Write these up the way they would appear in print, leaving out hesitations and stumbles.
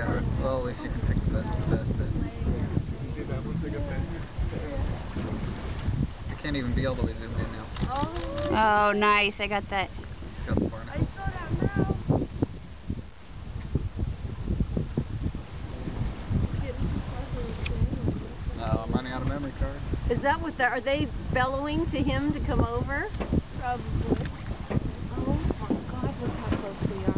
Well, at least you can pick the best of the best then. Do that once I get that. You can't even be all the way zoomed in now. Oh, nice. I got that. Got the barnacle. No, I'm running out of memory card. Is that what are they bellowing to him to come over? Probably. Oh my God, look how close they are.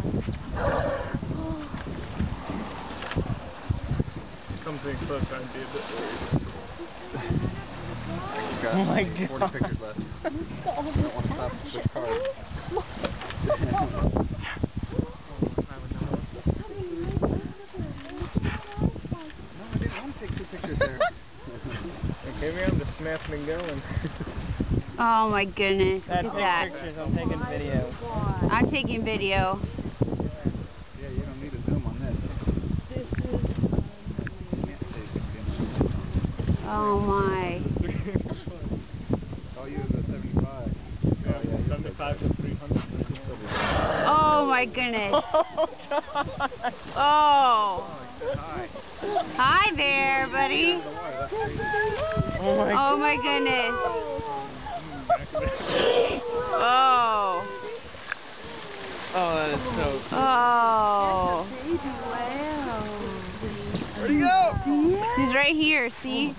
Comes in closer, I'd be a bit worried. I've got like 40 pictures left. I don't want to stop this card. No, I didn't want to take 2 pictures there. Maybe I'm just snapping and going. Oh my goodness. Look at that. Pictures, I'm taking video. I'm taking video. Yeah, you don't need a zoom on this. Oh my. I'll use the 75. Yeah, 75 to 300. Oh my goodness. Oh. Hi there, buddy. Oh my goodness. Oh. Oh, that is so cool. Oh. Where'd he go? He's right here, see?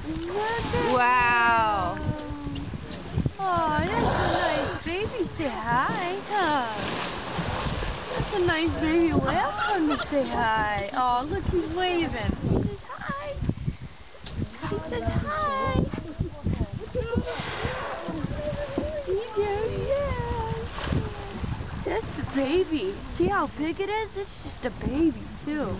Wow. Oh, that's a nice baby. Say hi, huh? That's a nice baby. Welcome to say hi. Oh, look, he's waving. He says hi. He says hi. Yeah. That's the baby. See how big it is? It's just a baby, too.